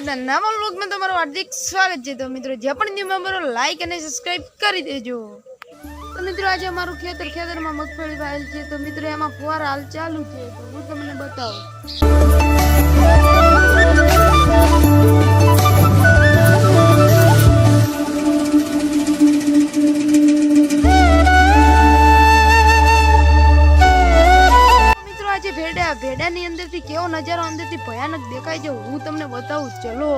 આજના નવા વ્લોગમાં તમારું હાર્દિક સ્વાગત છે। તો મિત્રો જે પણ ન્યુ મેમ્બરો લાઈક અને સબસ્ક્રાઇબ કરી દેજો। તો મિત્રો આજે અમારું ખેતરમાં મગફળી વાયેલ છે। તો મિત્રો એમાં ફુવારા હાલ ચાલુ છે, તો હું તમને બતાવું। भेड़ानी अंदर थी केवो नजारो अंदर थी भयानक देखाय छे, हूँ तमने बताऊं। चलो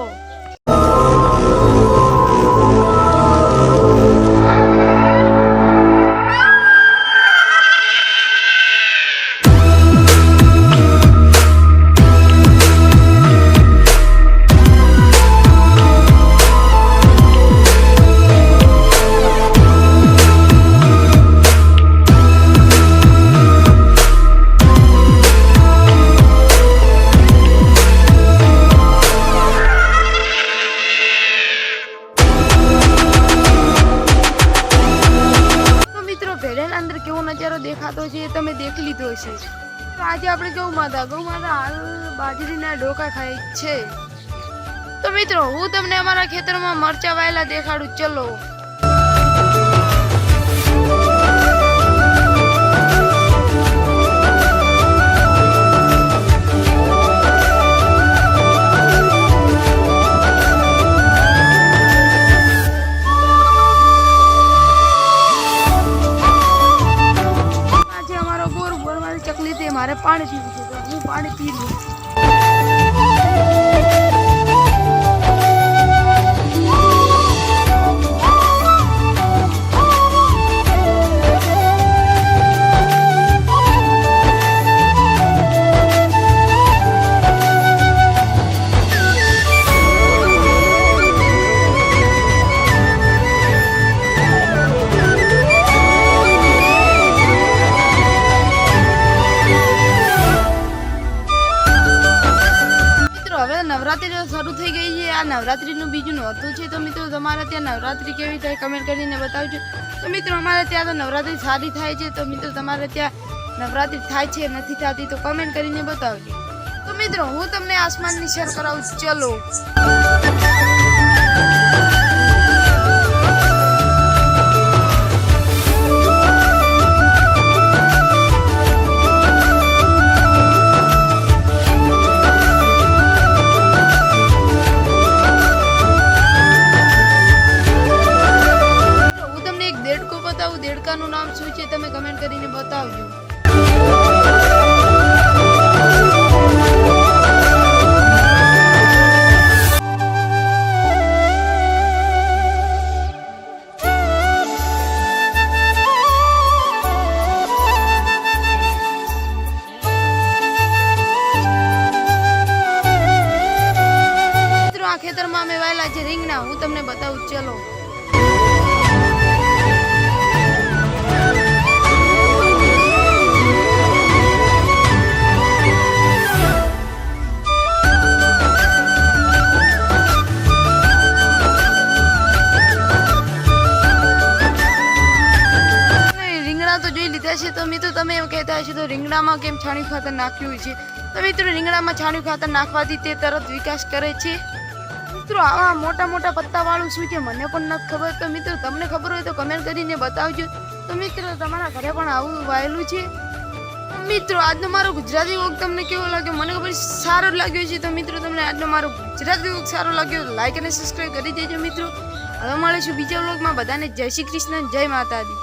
अंदर केवो नजारो देखातो छे तमे देख लीधो छे। तो आज आपणे गौ माता हाल बाजरीना डोका खाय छे। तो मित्रों हूँ तमने अमारा खेतरमां मरचा वायेला देखाडું। चलो चकली थी मारे पानी पीवू छे, तो हूँ पानी पी लूं। नवरात्रि शुरू थई गई है। आ नवरात्रि नु बीजू नोरतुं छे। तो मित्रों तमारे त्यां नवरात्रि केवी थाय कमेंट करीने बतावजो। तो मित्रों अमारे त्यां तो नवरात्रि सारी थाय छे। तो मित्रों तमारे त्यां नवरात्रि थाय छे नथी थाती तो कमेंट करीने बतावजो। तो मित्रों हूँ तमने आसमाननी सैर करावुं। चलो देड़काનું નામ શું છે તમે કમેન્ટ કરીને બતાવજો। મિત્રો આ ખેતરમાં અમે વાયેલા છે રીંગણા, હું તમને બતાવું। ચલો तो જોઈ લીધા છે। તો મિત્રો તમે એમ કહેતા હશો તો રીંગણામાં કેમ છાણિયું ખાતર નાખ્યું છે? તો મિત્રો રીંગણામાં છાણિયું ખાતર નાખવાથી તે તરત વિકાસ કરે છે। મિત્રો આવા મોટા મોટા પત્તાવાળું શું છે મને પણ નથી ખબર। તો મિત્રો તમને ખબર હોય તો કમેન્ટ કરીને બતાવજો। તો મિત્રો તમારા ઘરે પણ આવું વાયેલું છે? મિત્રો આજનો મારો ગુજરાતી વ્લોગ તમને કેવો લાગ્યો મને ખબર સારો લાગ્યો છે। તો મિત્રો તમને આજનો મારો ગુજરાતી વ્લોગ સારો લાગ્યો લાઈક અને સબસ્ક્રાઇબ કરી દેજો। મિત્રો હવે મળીશું બીજા વ્લોગમાં। બધાને જય શ્રી કૃષ્ણ, જય માતાજી।